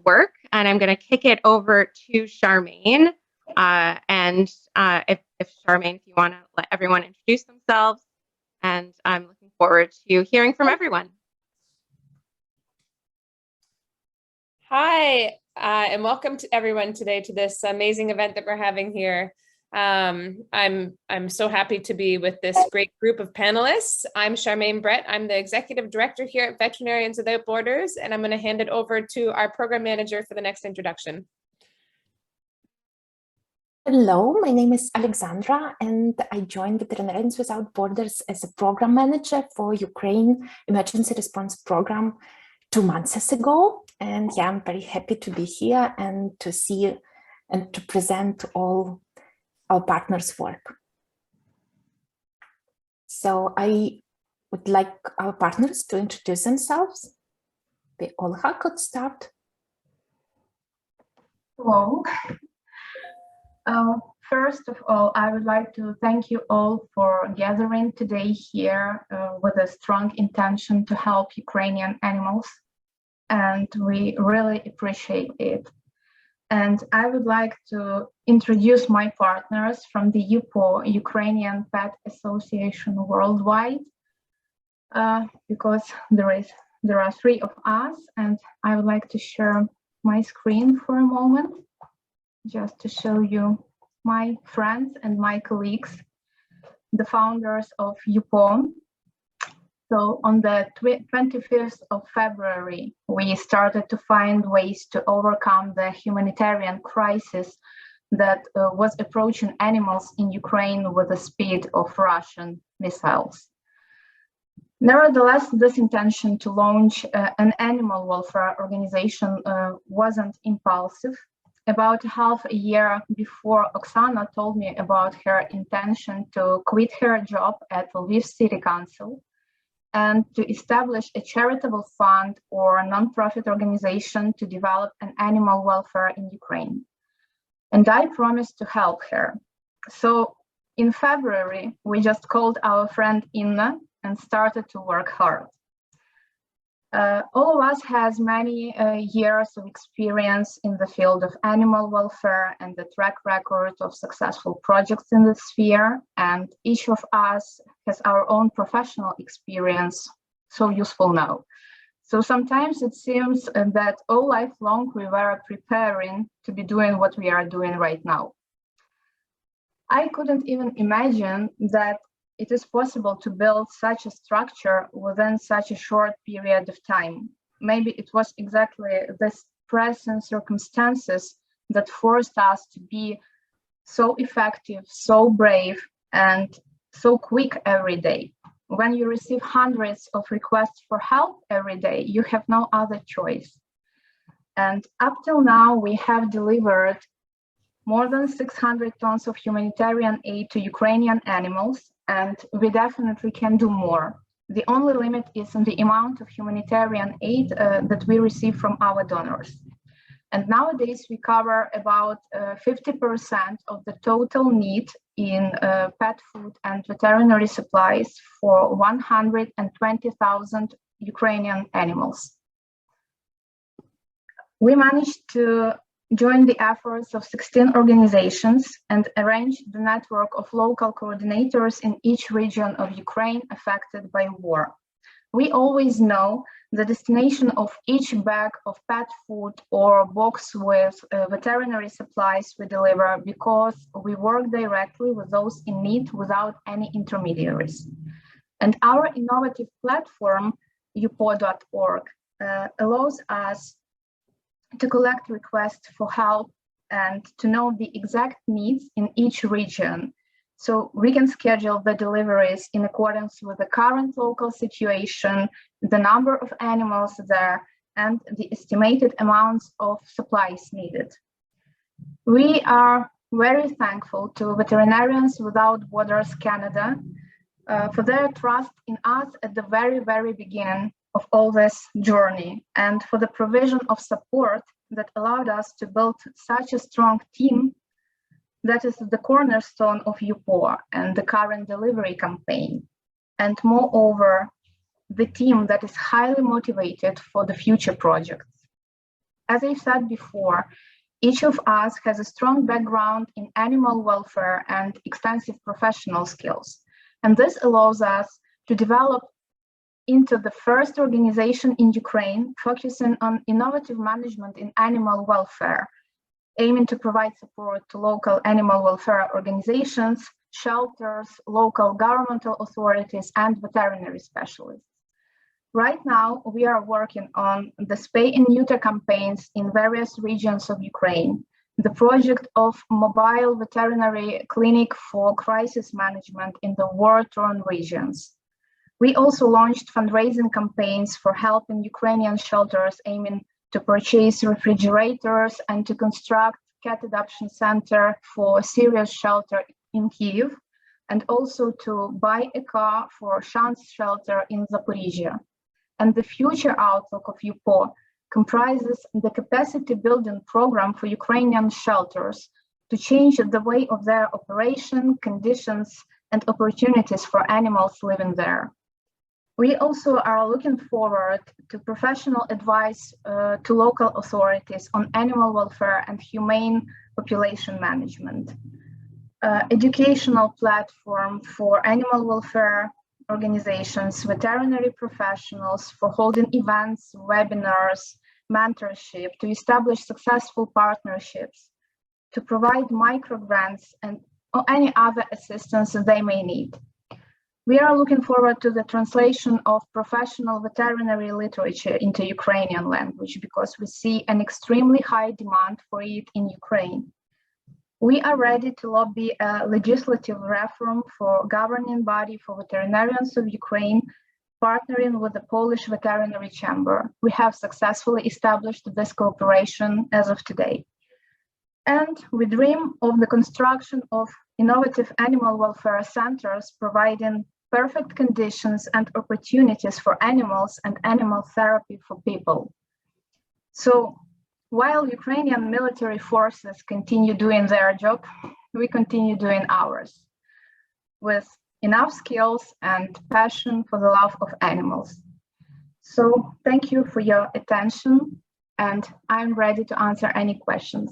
work, and I'm going to kick it over to Charmaine. If Charmaine, if you want to let everyone introduce themselves, and I'm looking forward to hearing from everyone. Hi, and welcome to everyone today to this amazing event that we're having here. I'm so happy to be with this great group of panelists. I'm Charmaine Brett. I'm the Executive Director here at Veterinarians Without Borders, and I'm going to hand it over to our Program Manager for the next introduction. Hello, my name is Alexandra, and I joined Veterinarians Without Borders as a Program Manager for Ukraine Emergency Response Program 2 months ago. And yeah, I'm very happy to be here and to see and to present all our partners' work. So I would like our partners to introduce themselves. Olha could start. Hello. First of all, I would like to thank you all for gathering today here with a strong intention to help Ukrainian animals, and we really appreciate it. And I would like to introduce my partners from the UPO, Ukrainian Pet Association Worldwide, because there are 3 of us, and I would like to share my screen for a moment, just to show you my friends and my colleagues, the founders of UPO. So on the 25th of February, we started to find ways to overcome the humanitarian crisis that was approaching animals in Ukraine with the speed of Russian missiles. Nevertheless, this intention to launch an animal welfare organization wasn't impulsive. About half a year before, Oksana told me about her intention to quit her job at Lviv City Council and to establish a charitable fund or a non-profit organization to develop an animal welfare in Ukraine. And I promised to help her. So in February, we just called our friend Inna and started to work hard. All of us has many years of experience in the field of animal welfare and the track record of successful projects in the sphere, and each of us has our own professional experience, so useful now. So sometimes it seems that all life long we were preparing to be doing what we are doing right now. I couldn't even imagine that it is possible to build such a structure within such a short period of time. Maybe it was exactly this present circumstances that forced us to be so effective, so brave, and so quick every day. When you receive hundreds of requests for help every day, you have no other choice. And up till now, we have delivered more than 600 tons of humanitarian aid to Ukrainian animals, and we definitely can do more. The only limit is in the amount of humanitarian aid that we receive from our donors. And nowadays we cover about 50% of the total need in pet food and veterinary supplies for 120,000 Ukrainian animals. We managed to join the efforts of 16 organizations and arrange the network of local coordinators in each region of Ukraine affected by war. We always know the destination of each bag of pet food or box with veterinary supplies we deliver because we work directly with those in need without any intermediaries. And our innovative platform, upo.org, allows us to collect requests for help and to know the exact needs in each region. So we can schedule the deliveries in accordance with the current local situation, the number of animals there, and the estimated amounts of supplies needed. We are very thankful to Veterinarians Without Borders Canada for their trust in us at the very, very beginning of all this journey, and for the provision of support that allowed us to build such a strong team that is the cornerstone of UPO and the current delivery campaign. And moreover, the team that is highly motivated for the future projects. as I said before, each of us has a strong background in animal welfare and extensive professional skills. And this allows us to develop into the first organization in Ukraine focusing on innovative management in animal welfare, aiming to provide support to local animal welfare organizations, shelters, local governmental authorities, and veterinary specialists. Right now, we are working on the spay and neuter campaigns in various regions of Ukraine, the project of mobile veterinary clinic for crisis management in the war-torn regions. We also launched fundraising campaigns for helping Ukrainian shelters aiming to purchase refrigerators and to construct cat adoption center for a serious shelter in Kyiv, and also to buy a car for Shans shelter in Zaporizhia. And the future outlook of UPO comprises the capacity building program for Ukrainian shelters to change the way of their operation, conditions, and opportunities for animals living there. We also are looking forward to professional advice to local authorities on animal welfare and humane population management. Educational platform for animal welfare organizations, veterinary professionals for holding events, webinars, mentorship, to establish successful partnerships, to provide micro grants and any other assistance that they may need. We are looking forward to the translation of professional veterinary literature into Ukrainian language because we see an extremely high demand for it in Ukraine. We are ready to lobby a legislative reform for governing body for veterinarians of Ukraine, partnering with the Polish Veterinary Chamber. We have successfully established this cooperation as of today. And we dream of the construction of innovative animal welfare centers, providing perfect conditions and opportunities for animals and animal therapy for people. So while Ukrainian military forces continue doing their job, we continue doing ours with enough skills and passion for the love of animals. So thank you for your attention, and I'm ready to answer any questions.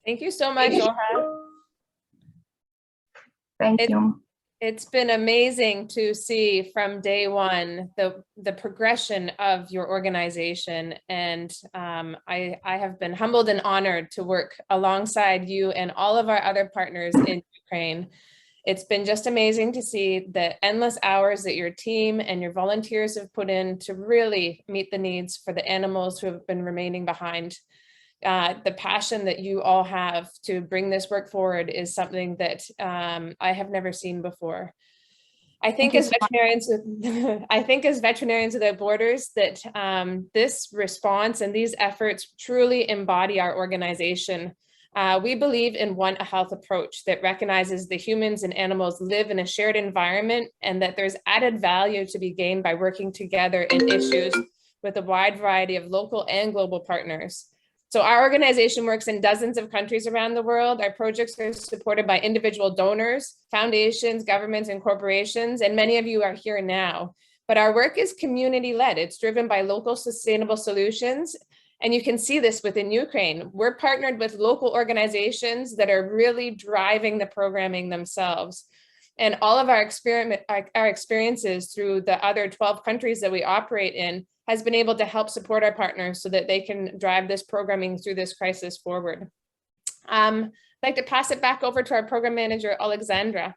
Thank you so much, Olha. Thank you. It's been amazing to see from day one the progression of your organization, and I have been humbled and honored to work alongside you and all of our other partners in Ukraine. It's been just amazing to see the endless hours that your team and your volunteers have put in to really meet the needs for the animals who have been remaining behind. The passion that you all have to bring this work forward is something that I have never seen before. I think as veterinarians without borders that this response and these efforts truly embody our organization. We believe in one health approach that recognizes the humans and animals live in a shared environment and that there's added value to be gained by working together in issues with a wide variety of local and global partners. So our organization works in dozens of countries around the world. Our projects are supported by individual donors, foundations, governments, and corporations, and many of you are here now. But our work is community-led. It's driven by local sustainable solutions. And you can see this within Ukraine. We're partnered with local organizations that are really driving the programming themselves. And all of our experiences through the other 12 countries that we operate in has been able to help support our partners so that they can drive this programming through this crisis forward. I'd like to pass it back over to our program manager, Alexandra.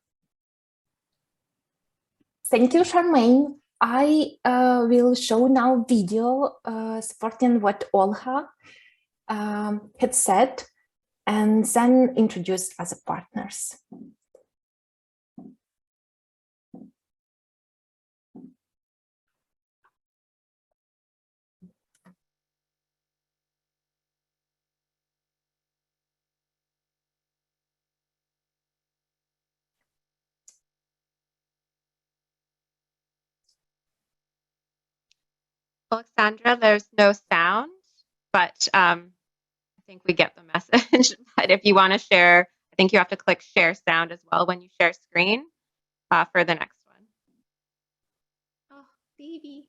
Thank you, Charmaine. I will show now video supporting what Olha had said, and then introduce other partners. Alexandra, there's no sound, but I think we get the message. But if you want to share, I think you have to click share sound as well when you share screen for the next one. Oh, baby.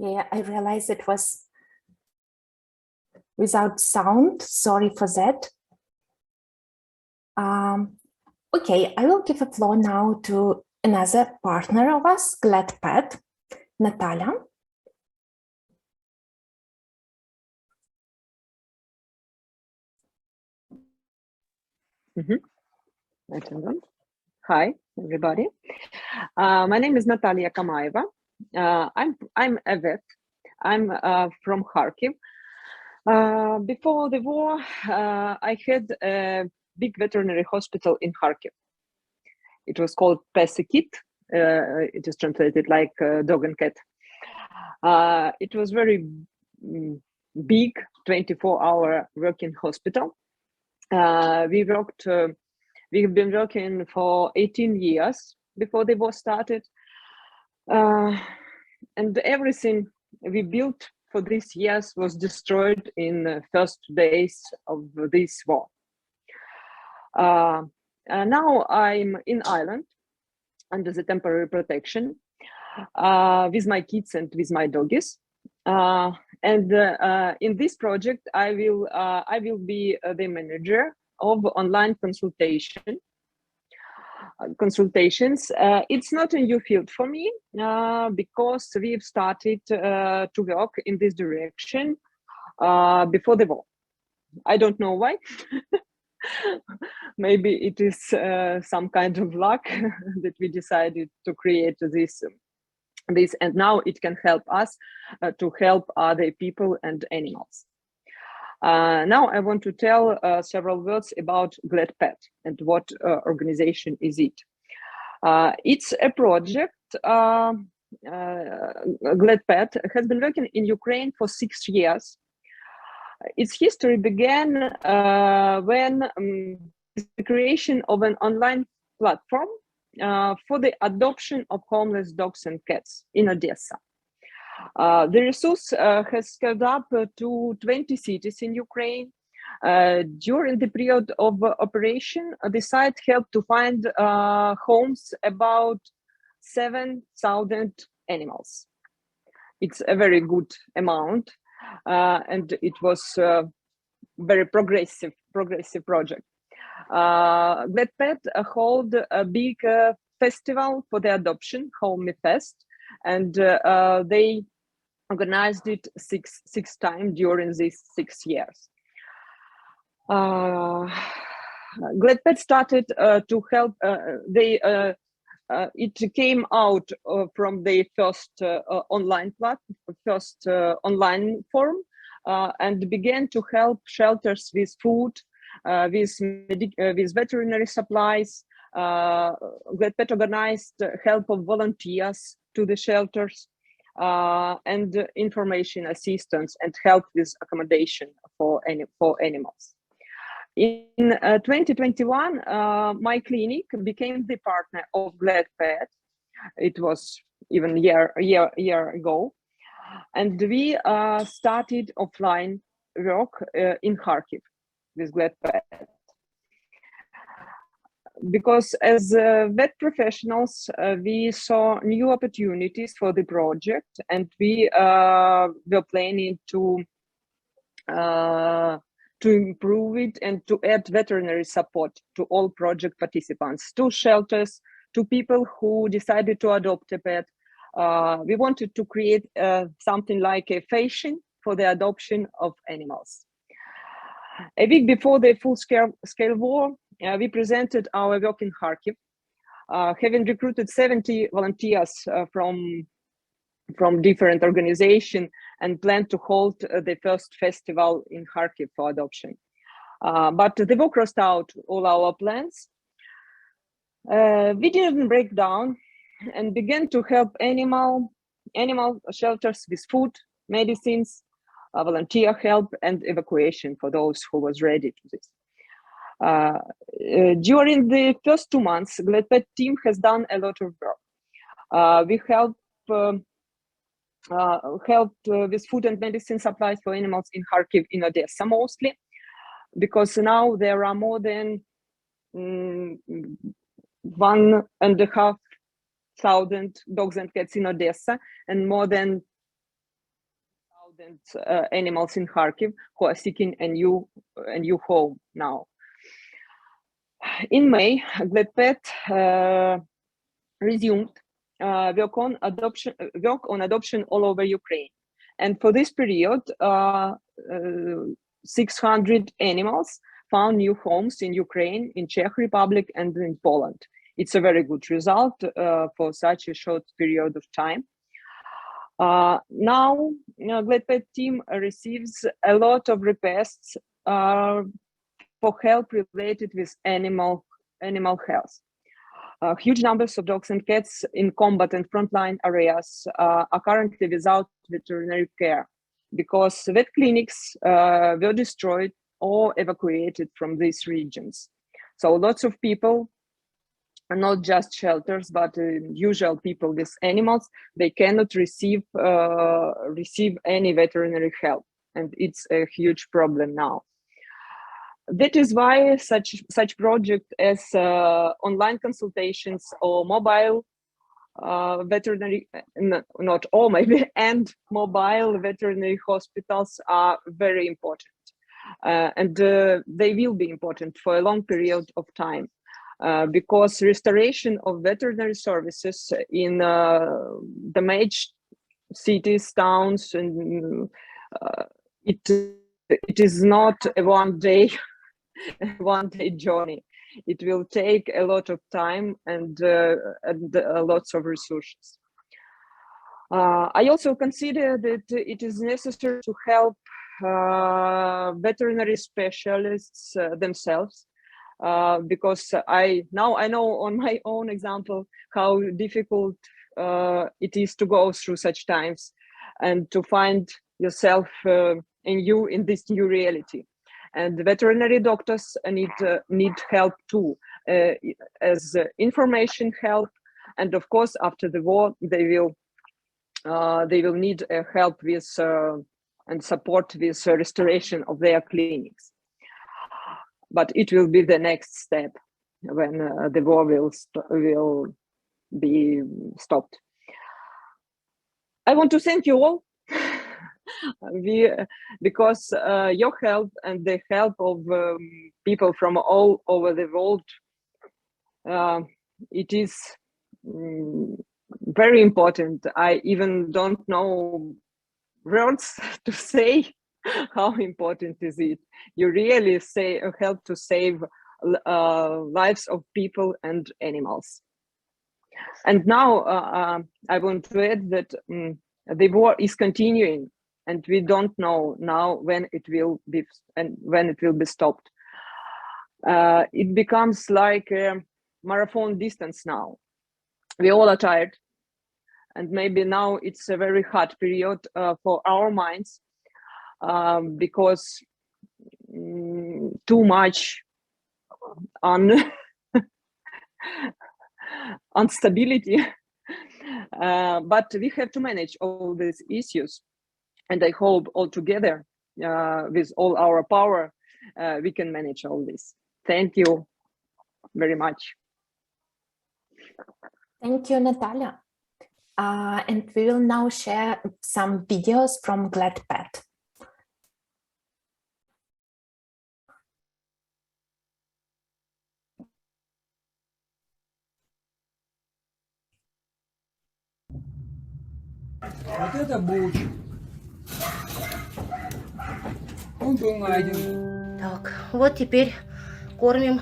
Yeah, I realized it was without sound. Sorry for that. Okay, I will give the floor now to another partner of us, Gladpad, Nataliya. Hi, everybody. My name is Nataliya Kamaeva. I'm a vet. I'm from Kharkiv. Before the war, I had a big veterinary hospital in Kharkiv. It was called Pesikit. It is translated like dog and cat. It was very big, 24-hour working hospital. We've been working for 18 years before the war started. And everything we built for these years was destroyed in the first days of this war. Now I'm in Ireland under the temporary protection with my kids and with my doggies. And in this project, I will be the manager of online consultations. It's not a new field for me because we've started to work in this direction before the war. I don't know why. Maybe it is some kind of luck that we decided to create this, and now it can help us to help other people and animals. Now I want to tell several words about Gladpad and what organization is it. It's a project. Gladpad has been working in Ukraine for 6 years. Its history began when the creation of an online platform for the adoption of homeless dogs and cats in Odessa. The resource has scaled up to 20 cities in Ukraine. During the period of operation, the site helped to find homes about 7,000 animals. It's a very good amount, and it was a very progressive project. Gladpad hold a big festival for the adoption, Home Fest, and they organized it six times during these 6 years. Gladpad started to help. It came out from the first online form and began to help shelters with food, with veterinary supplies. Gladpad organized help of volunteers to the shelters and information assistance and help with accommodation for animals. In 2021, my clinic became the partner of Gladpad. It was even a year ago, and we started offline work in Kharkiv with Gladpad. Because as vet professionals, we saw new opportunities for the project, and we were planning to improve it and to add veterinary support to all project participants, to shelters, to people who decided to adopt a pet. We wanted to create something like a fashion for the adoption of animals. A week before the full-scale war, we presented our work in Kharkiv, having recruited 70 volunteers from different organizations and planned to hold the first festival in Kharkiv for adoption. But the war crossed out all our plans. We didn't break down and began to help animal shelters with food, medicines, volunteer help, and evacuation for those who was ready to this. During the first 2 months, Gladpad team has done a lot of work. We helped with food and medicine supplies for animals in Kharkiv, in Odessa mostly, because now there are more than 1,500 dogs and cats in Odessa, and more than animals in Kharkiv who are seeking a new home now. In May, Gladpad resumed work on adoption all over Ukraine, and for this period, 600 animals found new homes in Ukraine, in Czech Republic, and in Poland. It's a very good result for such a short period of time. Now, Gladpad team receives a lot of requests for help related with animal health. Huge numbers of dogs and cats in combat and frontline areas are currently without veterinary care because vet clinics were destroyed or evacuated from these regions. So lots of people, not just shelters, but usual people with animals, they cannot receive any veterinary help, and it's a huge problem now. That is why such project as online consultations or mobile veterinary, not all maybe, and mobile veterinary hospitals are very important, and they will be important for a long period of time. Because restoration of veterinary services in the major cities, towns, and it is not a one day journey. It will take a lot of time and lots of resources. I also consider that it is necessary to help veterinary specialists themselves. Because I know on my own example how difficult it is to go through such times and to find yourself in this new reality. And the veterinary doctors need help too, as information help, and of course after the war they will need help with and support with restoration of their clinics. But it will be the next step when the war will be stopped. I want to thank you all because your help and the help of people from all over the world, it is very important. I even don't know words to say how important is it. You really help to save lives of people and animals. And now I want to add that the war is continuing, and we don't know now when it will be stopped. It becomes like a marathon distance now. We all are tired, and maybe now it's a very hard period for our minds. Because too much instability, but we have to manage all these issues, and I hope all together with all our power we can manage all this. Thank you very much. Thank you, Nataliya. And we will now share some videos from Gladpad. Вот это бучик. Он был найден. Так, вот теперь кормим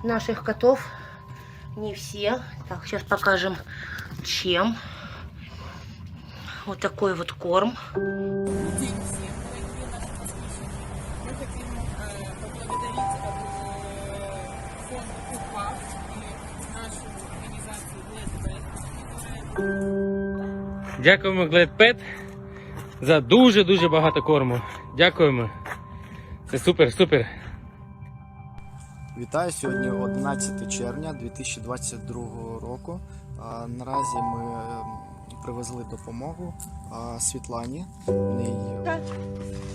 наших котов. Не все. Так, сейчас покажем, чем. Вот такой вот корм. Дякуємо Gladpad за дуже багато корму. Дякуємо. Це супер. Вітаю, сьогодні 11 червня 2022 року. Наразі ми привезли допомогу Світлані.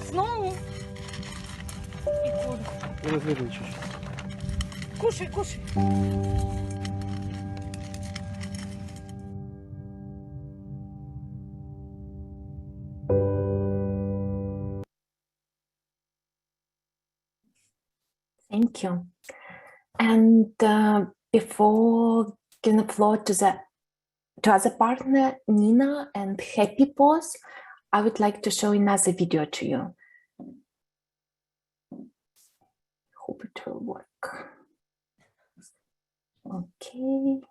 Знову. І корм. Кушай. Thank you. And before giving the floor to other partner, Nina and Happy Paws, I would like to show another video to you. Hope it will work. Okay.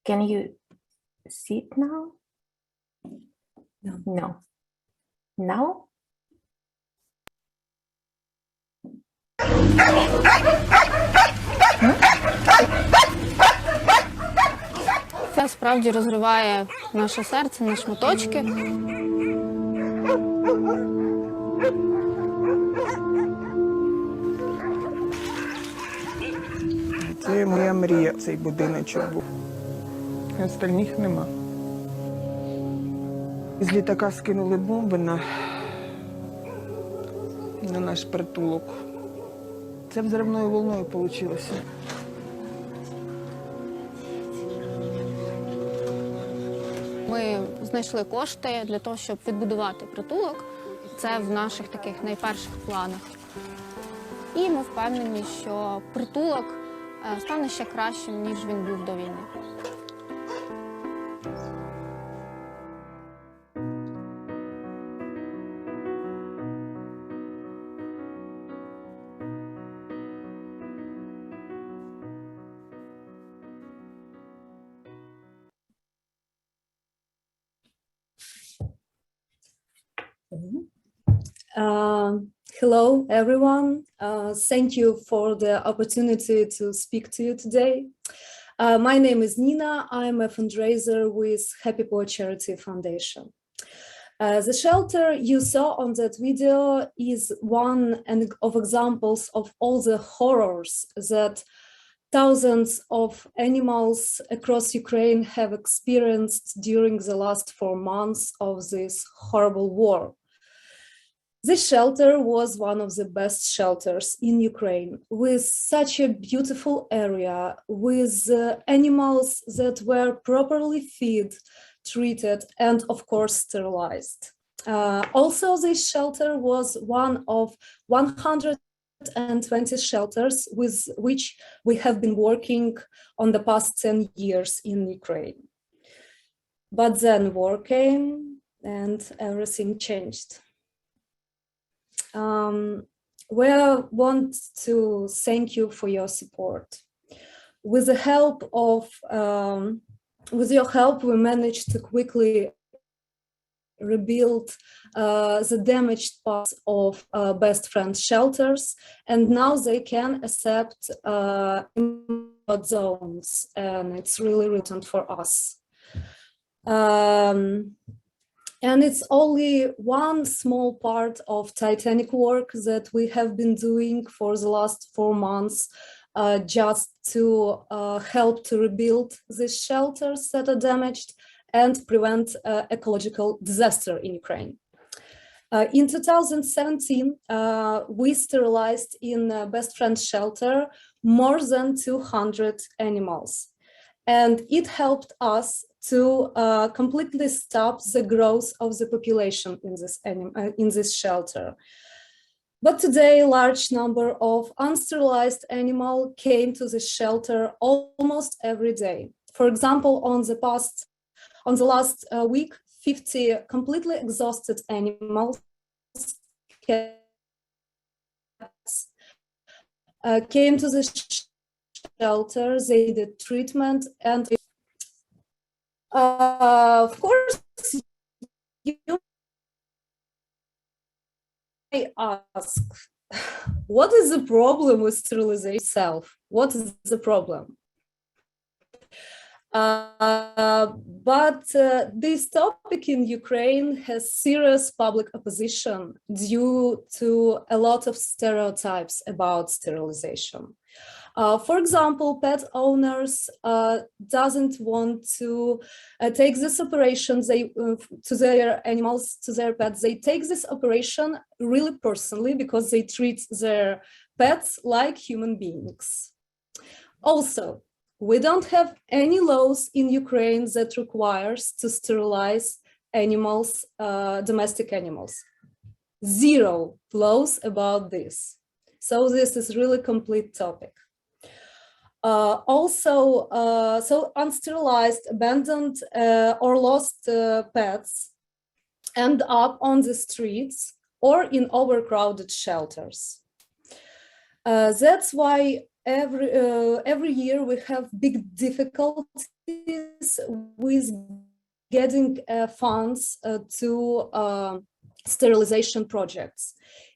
Can you see it now? No. No. Now? Це справді розриває наше серце на шматочки. Це моя мрія, цей будиночок був. Остальних нема. З літака скинули бомби на наш притулок. Це взривною волною вийшло. Ми знайшли кошти для того, щоб відбудувати притулок. Це в наших таких найперших планах. І ми впевнені, що притулок стане ще кращим, ніж він був до війни. Hello, everyone. Thank you for the opportunity to speak to you today. My name is Nina. I'm a fundraiser with Happy Paw Charity Foundation. The shelter you saw on that video is one of examples of all the horrors that thousands of animals across Ukraine have experienced during the last 4 months of this horrible war. This shelter was one of the best shelters in Ukraine, with such a beautiful area, with animals that were properly fed, treated, and of course sterilized. Also, this shelter was one of 120 shelters with which we have been working on the past 10 years in Ukraine. But then war came and everything changed. We want to thank you for your support. With the help of, with your help, we managed to quickly rebuild the damaged parts of best friend shelters, and now they can accept zones, and it's really written for us. And it's only one small part of titanic work that we have been doing for the last 4 months, just to help to rebuild these shelters that are damaged and prevent ecological disaster in Ukraine. In 2017, we sterilized in Best Friend shelter more than 200 animals. And it helped us to completely stop the growth of the population in this shelter. But today, a large number of unsterilized animals came to the shelter almost every day. For example, on the last week, 50 completely exhausted animals came to the shelter. They did treatment, and of course, you may ask, what is the problem with sterilization itself? What is the problem? But this topic in Ukraine has serious public opposition due to a lot of stereotypes about sterilization. For example, pet owners doesn't want to take this operation to their animals, to their pets. They take this operation really personally because they treat their pets like human beings. Also, we don't have any laws in Ukraine that requires to sterilize animals, domestic animals. Zero laws about this. So this is really complete topic. Also, so unsterilized, abandoned or lost pets end up on the streets or in overcrowded shelters. That's why every year we have big difficulties with getting funds to sterilization projects.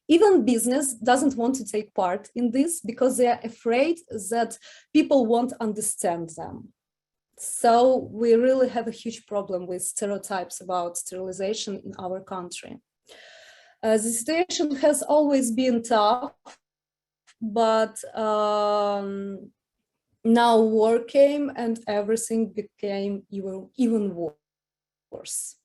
Even business doesn't want to take part in this because they are afraid that people won't understand them. So we really have a huge problem with stereotypes about sterilization in our country. The situation has always been tough, but now war came and everything became even worse.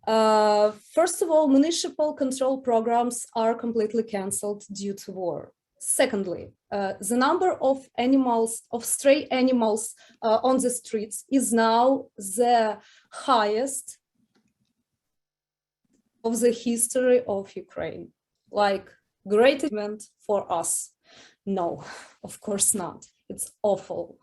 First of all, municipal control programs are completely cancelled due to war. Secondly, the number of animals, of stray animals on the streets is now the highest of the history of Ukraine. Like, great event for us. No, of course not. It's awful.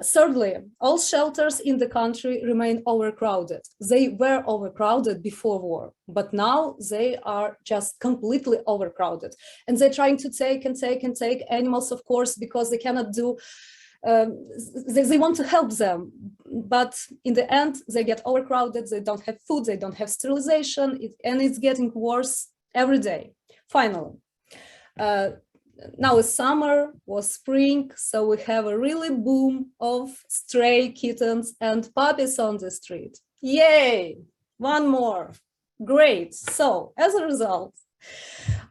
Thirdly, all shelters in the country remain overcrowded. They were overcrowded before war, but now they are just completely overcrowded. And they're trying to take animals, of course, because they cannot do, they want to help them. But in the end, they get overcrowded, they don't have food, they don't have sterilization, and it's getting worse every day. Finally, now it's summer, was spring, so we have a really boom of stray kittens and puppies on the street. Yay! One more. Great. So as a result,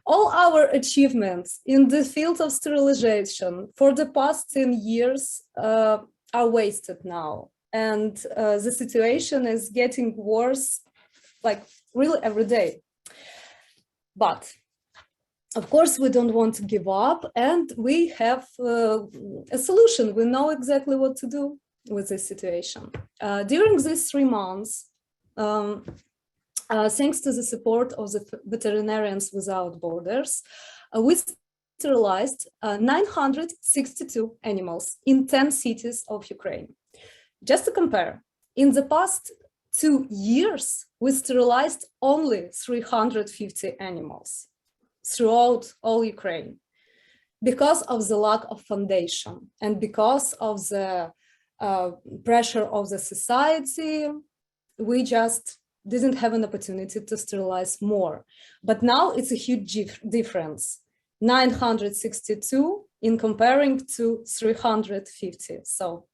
all our achievements in the field of sterilization for the past 10 years are wasted now. And the situation is getting worse, like really every day. But of course, we don't want to give up, and we have a solution. We know exactly what to do with this situation. During these 3 months, thanks to the support of the Veterinarians Without Borders, we sterilized 962 animals in 10 cities of Ukraine. Just to compare, in the past 2 years, we sterilized only 350 animals throughout all Ukraine because of the lack of foundation and because of the pressure of the society. We just didn't have an opportunity to sterilize more. But now it's a huge difference, 962 in comparing to 350. So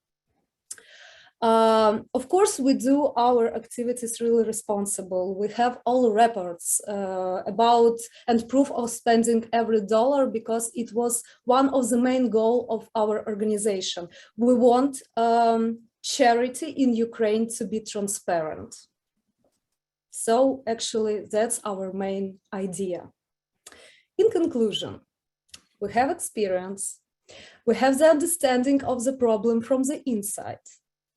of course, we do our activities really responsible. We have all reports about and proof of spending every dollar because it was one of the main goals of our organization. We want charity in Ukraine to be transparent. So actually, that's our main idea. In conclusion, we have experience. We have the understanding of the problem from the inside.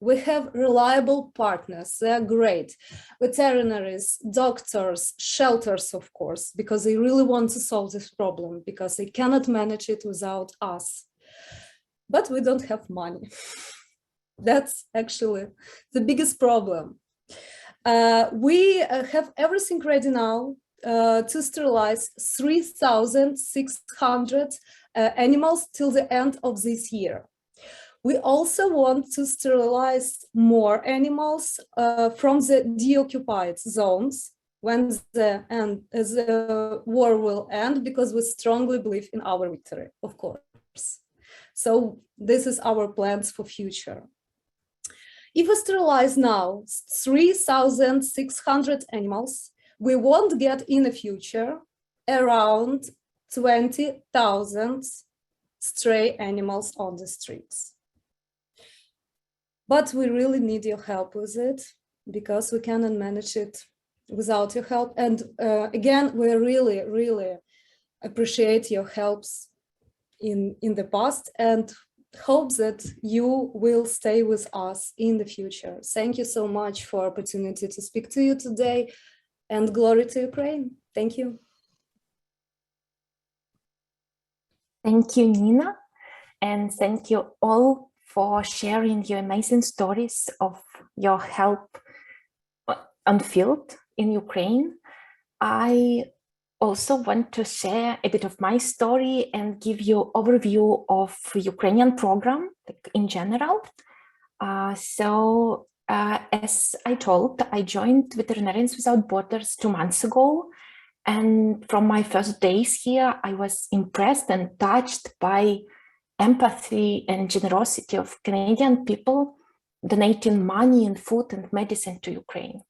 We have reliable partners, they are great. Veterinaries, doctors, shelters, of course, because they really want to solve this problem, because they cannot manage it without us. But we don't have money. That's actually the biggest problem. We have everything ready now to sterilize 3,600 animals till the end of this year. We also want to sterilize more animals from the deoccupied zones when the war will end, because we strongly believe in our victory, of course. So this is our plans for future. If we sterilize now 3,600 animals, we won't get in the future around 20,000 stray animals on the streets. But we really need your help with it, because we cannot manage it without your help. And again, we really, really appreciate your helps in the past. And hope that you will stay with us in the future. Thank you so much for opportunity to speak to you today, and glory to Ukraine. Thank you. Thank you, Nina, and thank you all for sharing your amazing stories of your help on field in Ukraine. I also want to share a bit of my story and give you overview of Ukrainian program in general. As I told, I joined Veterinarians Without Borders 2 months ago. And from my first days here, I was impressed and touched by empathy and generosity of Canadian people donating money and food and medicine to Ukraine.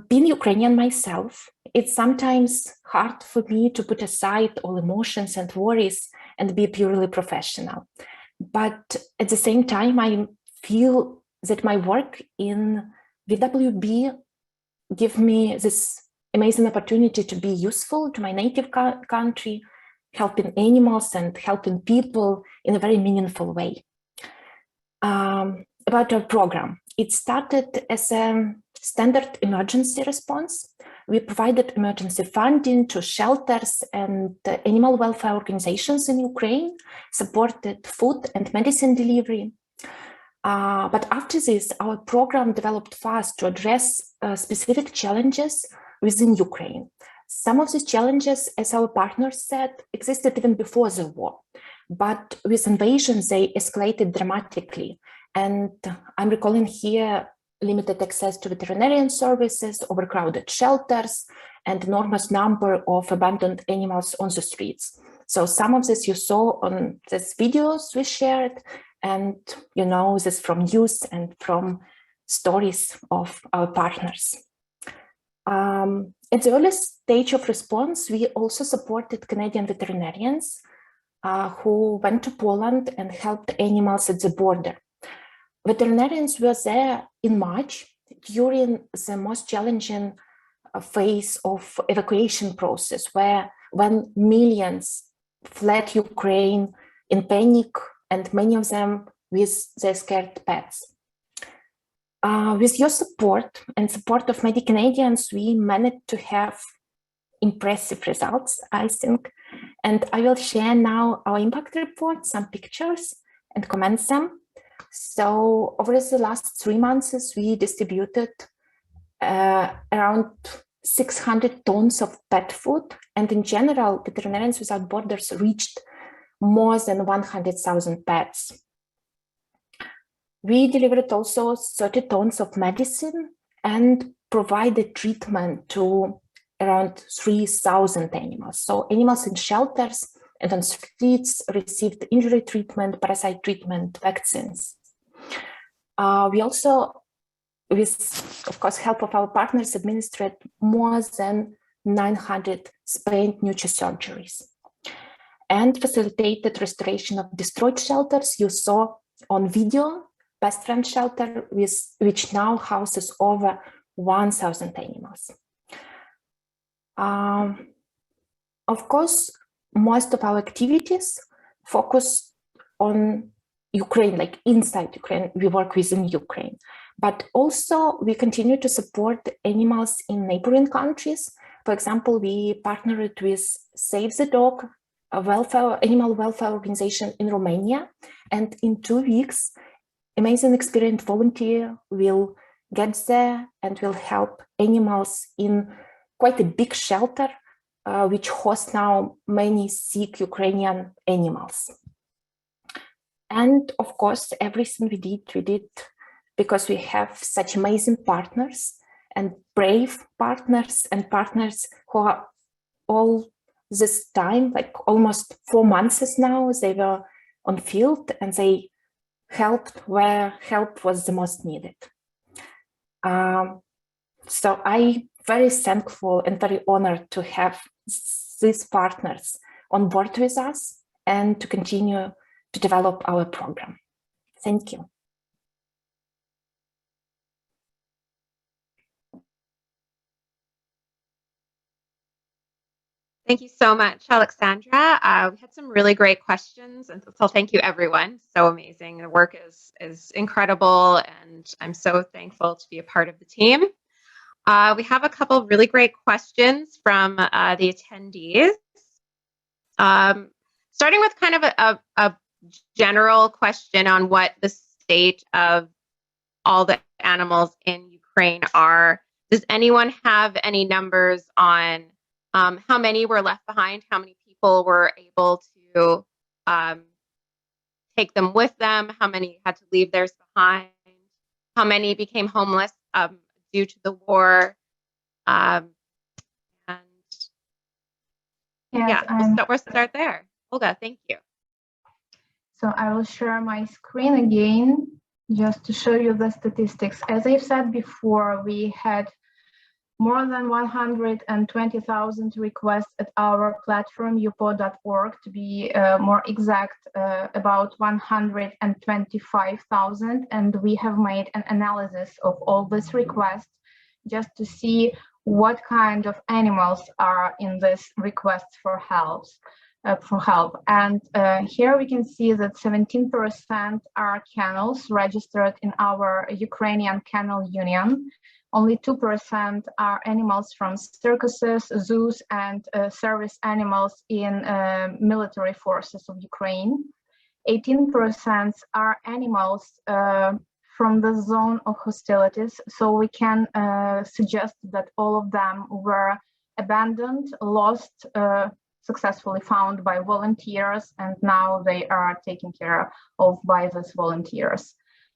Being Ukrainian myself, it's sometimes hard for me to put aside all emotions and worries and be purely professional. But at the same time, I feel that my work in VWB give me this amazing opportunity to be useful to my native country, helping animals and helping people in a very meaningful way. About our program, it started as a standard emergency response. We provided emergency funding to shelters and animal welfare organizations in Ukraine, supported food and medicine delivery. But after this, our program developed fast to address specific challenges within Ukraine. Some of these challenges, as our partners said, existed even before the war. But with invasion, they escalated dramatically. And I'm recalling here limited access to veterinarian services, overcrowded shelters, and enormous number of abandoned animals on the streets. So some of this you saw on these videos we shared, and you know this from news and from stories of our partners. At the earliest stage of response, we also supported Canadian veterinarians who went to Poland and helped animals at the border. Veterinarians were there in March during the most challenging phase of evacuation process, when millions fled Ukraine in panic, and many of them with their scared pets. With your support and support of many Canadians, we managed to have impressive results, I think. And I will share now our impact report, some pictures, and comment them. So over the last 3 months, we distributed around 600 tons of pet food. And in general, Veterinarians Without Borders reached more than 100,000 pets. We delivered also 30 tons of medicine and provided treatment to around 3,000 animals. So animals in shelters and on streets received injury treatment, parasite treatment, vaccines. We also, with, of course, help of our partners, administered more than 900 spayed neuter surgeries and facilitated restoration of destroyed shelters. You saw on video Best Friend shelter, which now houses over 1,000 animals. Of course, most of our activities focus on Ukraine, like inside Ukraine, we work within Ukraine. But also we continue to support animals in neighboring countries. For example, we partnered with Save the Dog, a animal welfare organization in Romania. And in 2 weeks, amazing experienced volunteer will get there and will help animals in quite a big shelter, which hosts now many sick Ukrainian animals. And of course, everything we did because we have such amazing partners and brave partners and partners who are all this time, like almost 4 months now, they were on field and they helped where help was the most needed. So I'm very thankful and very honored to have these partners on board with us and to continue to develop our program. Thank you. Thank you so much, Alexandra. We had some really great questions, and so thank you, everyone. So amazing. The work is incredible, and I'm so thankful to be a part of the team. We have a couple of really great questions from the attendees. Starting with kind of a general question on what the state of all the animals in Ukraine are. Does anyone have any numbers on how many were left behind? How many people were able to take them with them? How many had to leave theirs behind? How many became homeless due to the war? And Yes, yeah, we'll start there. Olga, thank you. So I will share my screen again just to show you the statistics. As I've said before, we had more than 120,000 requests at our platform, upo.org, to be more exact, about 125,000. And we have made an analysis of all these requests just to see what kind of animals are in this requests for help. And here we can see that 17% are kennels registered in our Ukrainian Kennel Union. Only 2% are animals from circuses, zoos, and service animals in military forces of Ukraine. 18% are animals from the zone of hostilities. So we can suggest that all of them were abandoned, lost, successfully found by volunteers, and now they are taken care of by these volunteers.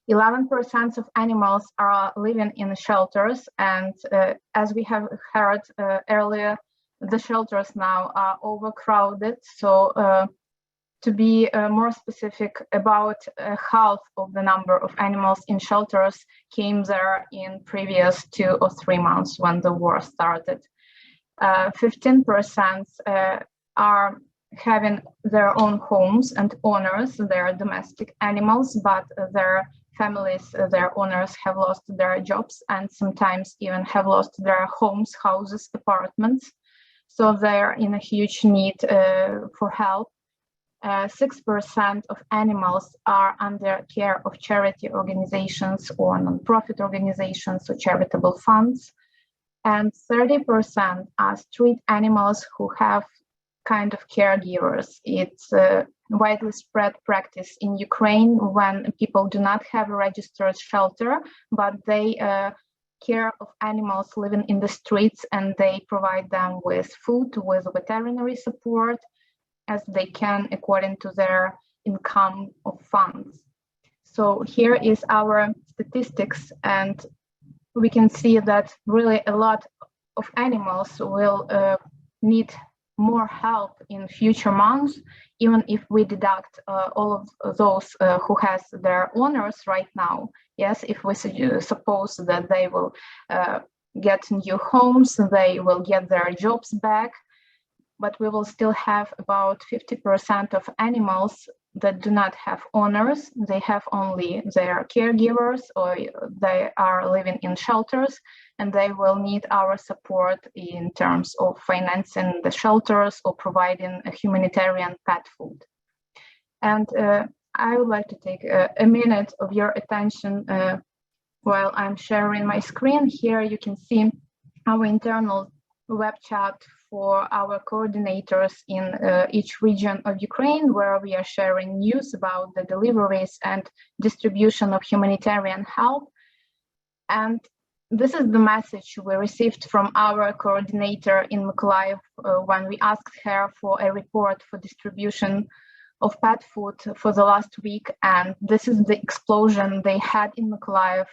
11% of animals are living in shelters, and as we have heard earlier, the shelters now are overcrowded. So to be more specific, about half of the number of animals in shelters came there in previous 2 or 3 months when the war started. 15% are having their own homes and owners, their domestic animals, but their families, their owners have lost their jobs and sometimes even have lost their homes, houses, apartments. So they're in a huge need for help. 6% of animals are under care of charity organizations or non-profit organizations or charitable funds. And 30% are street animals who have kind of caregivers. It's a widely spread practice in Ukraine when people do not have a registered shelter, but they care of animals living in the streets, and they provide them with food, with veterinary support, as they can according to their income of funds. So here is our statistics, and we can see that really a lot of animals will need more help in future months, even if we deduct all of those who has their owners right now. Yes, if we suppose that they will get new homes, they will get their jobs back, but we will still have about 50% of animals that do not have owners. They have only their caregivers, or they are living in shelters, and they will need our support in terms of financing the shelters or providing a humanitarian pet food. And I would like to take a minute of your attention while I'm sharing my screen. Here you can see our internal web chat for our coordinators in each region of Ukraine, where we are sharing news about the deliveries and distribution of humanitarian help. And this is the message we received from our coordinator in Mykolaiv when we asked her for a report for distribution of pet food for the last week. And this is the explosion they had in Mykolaiv,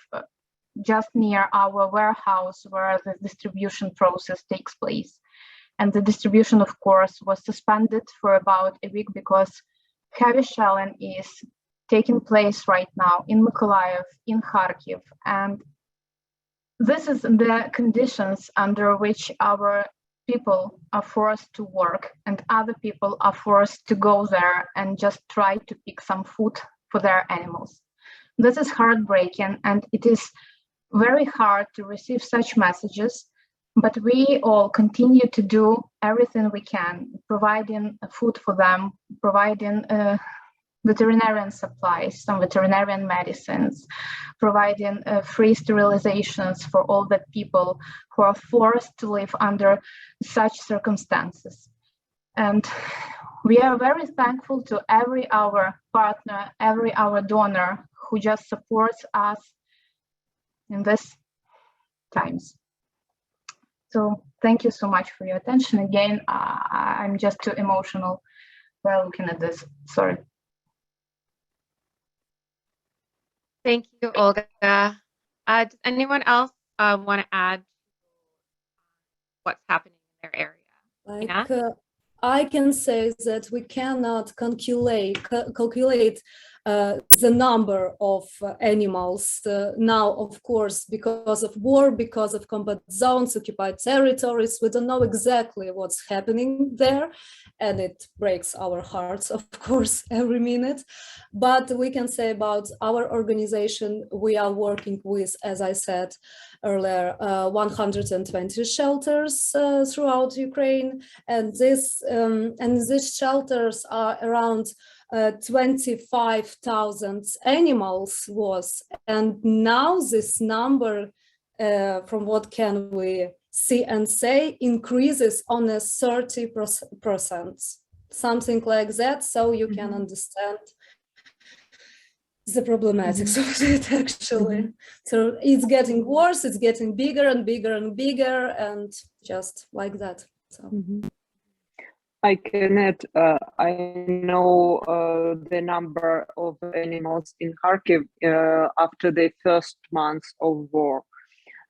just near our warehouse where the distribution process takes place. And the distribution, of course, was suspended for about a week because heavy shelling is taking place right now in Mykolaiv, in Kharkiv. And this is the conditions under which our people are forced to work, and other people are forced to go there and just try to pick some food for their animals. This is heartbreaking, and it is very hard to receive such messages But we all continue to do everything we can, providing food for them, providing veterinarian supplies, some veterinarian medicines, providing free sterilizations for all the people who are forced to live under such circumstances. And we are very thankful to every our partner, every our donor who just supports us in these times. So thank you so much for your attention. Again, I'm just too emotional while looking at this. Sorry. Thank you, Olga. Does anyone else want to add what's happening in their area? I can say that we cannot calculate the number of animals now, of course, because of war, because of combat zones, occupied territories. We don't know exactly what's happening there, and it breaks our hearts, of course, every minute. But we can say about our organization, we are working with, as I said earlier, 120 shelters throughout Ukraine, and these shelters are around 25,000 animals was, and now this number, from what can we see and say, increases on a 30%, something like that. So you can understand the problematics of it, actually. So it's getting worse, it's getting bigger and bigger and bigger, and just like that. So. I can add, I know the number of animals in Kharkiv after the first months of war.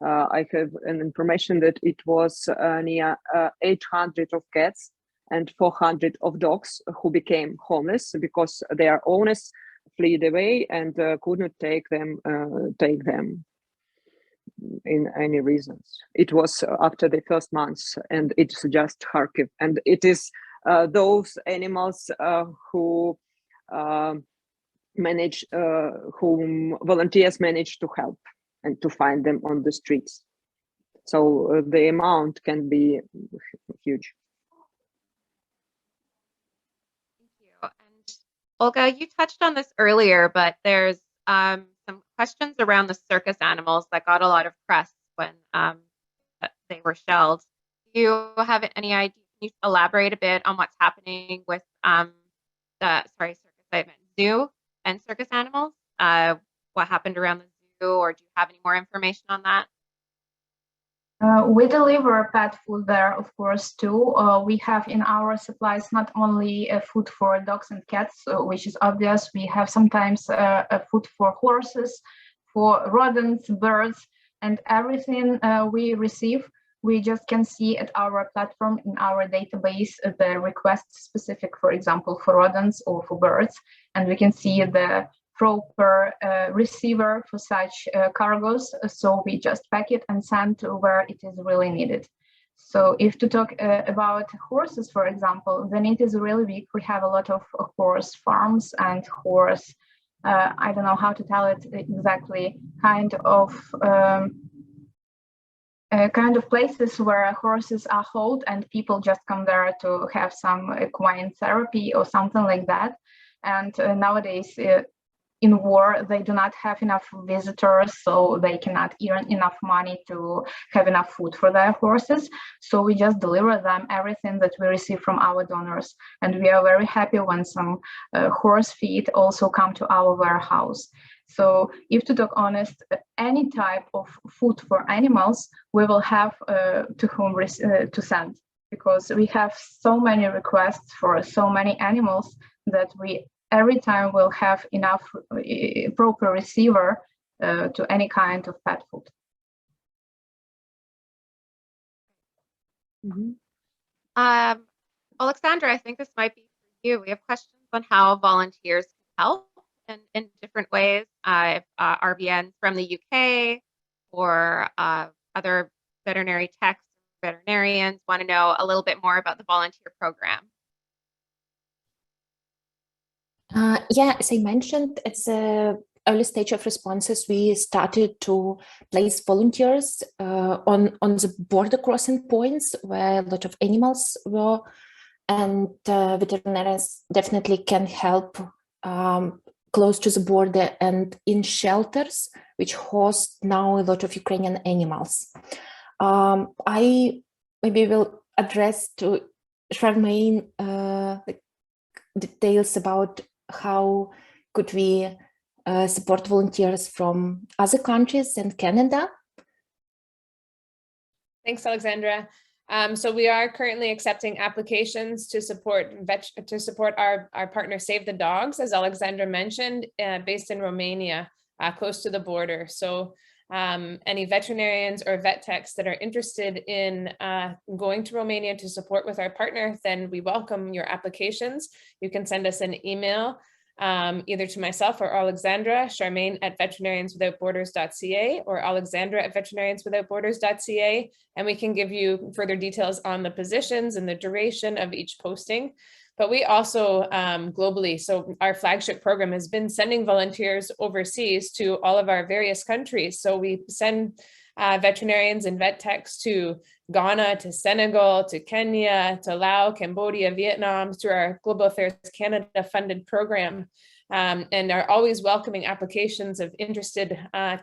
I have an information that it was near 800 of cats and 400 of dogs who became homeless because their owners fled away and could not take them in any reasons. It was after the first months, and it's just Kharkiv, and it is those animals whom volunteers manage to help and to find them on the streets. So the amount can be huge. Thank you. And Olga, you touched on this earlier, but there's some questions around the circus animals that got a lot of press when they were shelled. Do you have any idea? Can you elaborate a bit on what's happening with zoo and circus animals? What happened around the zoo, or do you have any more information on that? We deliver pet food there, of course, too. We have in our supplies not only food for dogs and cats, which is obvious. We have sometimes food for horses, for rodents, birds, and everything we receive. We just can see at our platform in our database the requests specific, for example, for rodents or for birds, and we can see the proper receiver for such cargoes. So we just pack it and send to where it is really needed. So if to talk about horses, for example, the need is really big. We have a lot of horse farms and horse, I don't know how to tell it exactly, kind of places where horses are held and people just come there to have some equine therapy or something like that. And nowadays in war, they do not have enough visitors, so they cannot earn enough money to have enough food for their horses. So we just deliver them everything that we receive from our donors. And we are very happy when some horse feed also come to our warehouse. So if to talk honest, any type of food for animals, we will have to whom to send, because we have so many requests for so many animals that we every time will have enough proper receiver to any kind of pet food. Alexandra, I think this might be for you. We have questions on how volunteers can help in different ways. If RVNs from the UK or other veterinary techs, veterinarians want to know a little bit more about the volunteer program. Yeah, as I mentioned, it's a early stage of responses, we started to place volunteers on the border crossing points where a lot of animals were, and veterinarians definitely can help close to the border and in shelters which host now a lot of Ukrainian animals. I maybe will address to Charmaine details about how could we support volunteers from other countries and Canada. Thanks, Alexandra. So we are currently accepting applications to support our partner Save the Dogs, as Alexandra mentioned, based in Romania, close to the border. So any veterinarians or vet techs that are interested in going to Romania to support with our partner, then we welcome your applications. You can send us an email either to myself or Alexandra, Charmaine at veterinarianswithoutborders.ca or Alexandra at veterinarianswithoutborders.ca, and we can give you further details on the positions and the duration of each posting. But we also globally, so our flagship program has been sending volunteers overseas to all of our various countries. So we send veterinarians and vet techs to Ghana, to Senegal, to Kenya, to Laos, Cambodia, Vietnam, through our Global Affairs Canada funded program, and are always welcoming applications of interested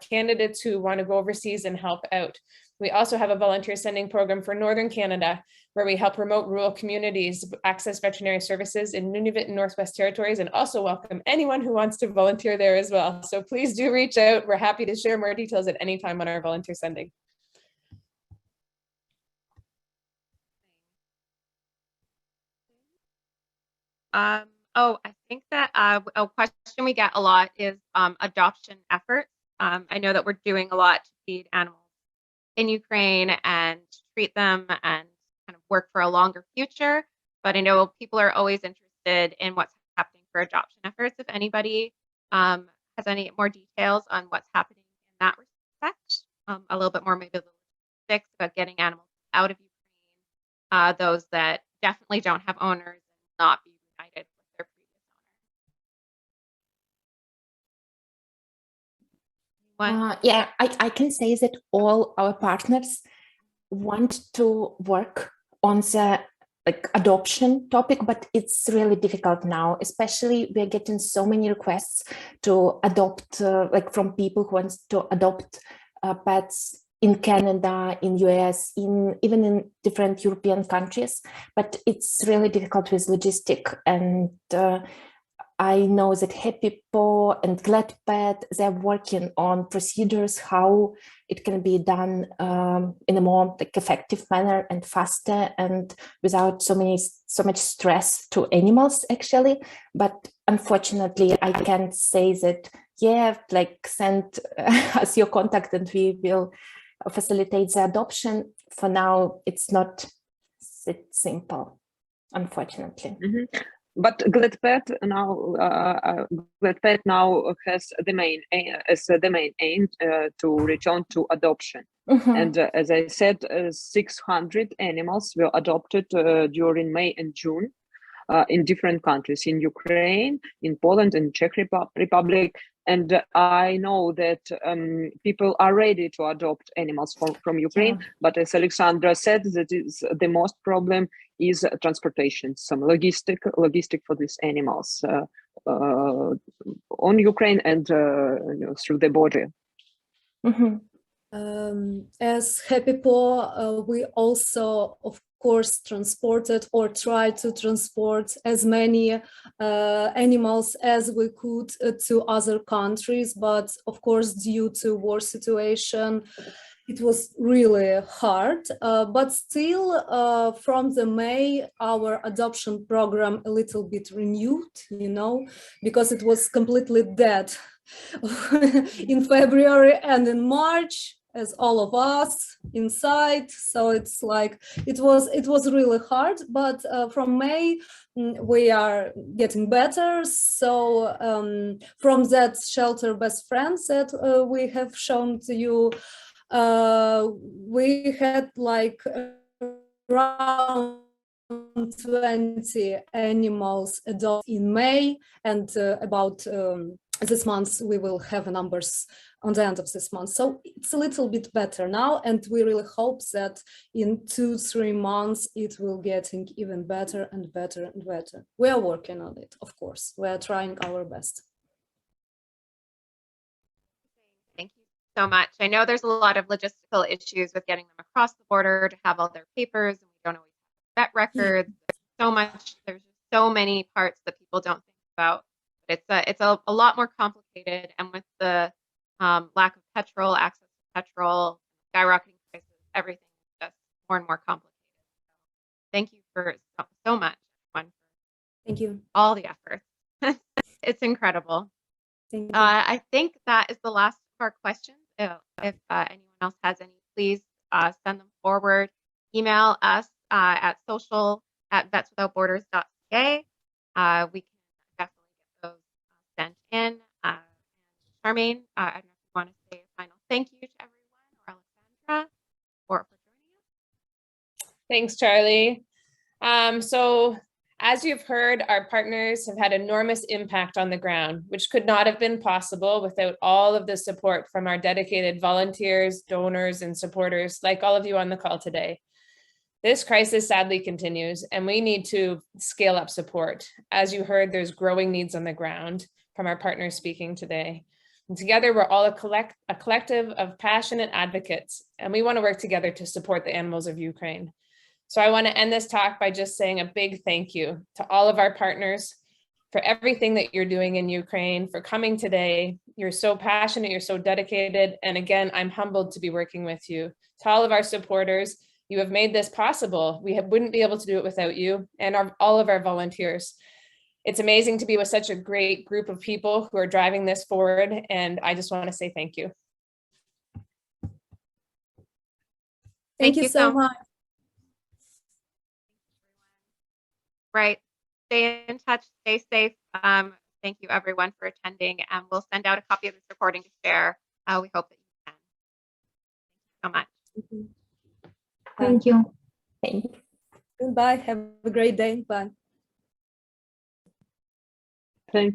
candidates who want to go overseas and help out. We also have a volunteer sending program for Northern Canada, where we help remote rural communities access veterinary services in Nunavut and Northwest Territories, and also welcome anyone who wants to volunteer there as well. So please do reach out. We're happy to share more details at any time on our volunteer sending. I think that a question we get a lot is adoption efforts. I know that we're doing a lot to feed animals in Ukraine and treat them and kind of work for a longer future. But I know people are always interested in what's happening for adoption efforts. If anybody has any more details on what's happening in that respect, a little bit more maybe the logistics about getting animals out of Ukraine, those that definitely don't have owners and not be reunited with their previous owner. Yeah, I can say that all our partners want to work on the adoption topic, but it's really difficult now. Especially we're getting so many requests to adopt, from people who want to adopt pets in Canada, in US, even in different European countries. But it's really difficult with logistic, and I know that Happy Paw and Gladpad, they're working on procedures, how it can be done in a more effective manner and faster and without so much stress to animals, actually. But unfortunately, I can't say that, yeah, send us your contact and we will facilitate the adoption. For now, it's not that simple, unfortunately. Mm-hmm. But Gladpad now has the main aim to return to adoption. Mm-hmm. And as I said, 600 animals were adopted during May and June in different countries, in Ukraine, in Poland, and Czech Republic. And I know that people are ready to adopt animals from Ukraine, yeah. But as Alexandra said, that is the most problem is transportation, some logistic for these animals on Ukraine and through the border. Mm-hmm. As Happy Paw, we also, of course, transported or tried to transport as many animals as we could to other countries, but of course, due to war situation, it was really hard. But still, from the May, our adoption program a little bit renewed, because it was completely dead in February and in March, as all of us inside. So it's it was really hard, but from May we are getting better. So from that shelter Best Friends that we have shown to you, we had around 20 animals adopted in May, and about this month we will have numbers on the end of this month. So it's a little bit better now, and we really hope that in 2-3 months it will getting even better and better and better. We are working on it, of course. We are trying our best. Thank you so much. I know there's a lot of logistical issues with getting them across the border to have all their papers, and we don't always have vet records. There's so many parts that people don't think about. It's a lot more complicated, and with the lack of petrol, access to petrol, skyrocketing prices, everything is just more and more complicated. So thank you for so much, everyone, for Thank you. all the efforts. It's incredible. Thank you. I think that is the last of our questions. If anyone else has any, please send them forward. Email us at social@vetswithoutborders.ca. We can definitely get those sent in. Charmaine, I don't know if you want to say a final thank you to everyone, or Alexandra, for joining us. Thanks, Charlie. So as you've heard, our partners have had enormous impact on the ground, which could not have been possible without all of the support from our dedicated volunteers, donors, and supporters, like all of you on the call today. This crisis sadly continues, and we need to scale up support. As you heard, there's growing needs on the ground from our partners speaking today. And together, we're all a collective of passionate advocates, and we want to work together to support the animals of Ukraine. So I want to end this talk by just saying a big thank you to all of our partners for everything that you're doing in Ukraine, for coming today. You're so passionate, you're so dedicated. And again, I'm humbled to be working with you. To all of our supporters, you have made this possible. We wouldn't be able to do it without you and all of our volunteers. It's amazing to be with such a great group of people who are driving this forward. And I just want to say thank you. Thank you so much. Right. Stay in touch, stay safe. Thank you everyone for attending, and we'll send out a copy of this recording to share. We hope that you can. Thank you so much. Thank you. Thank you. Goodbye. Have a great day. Bye.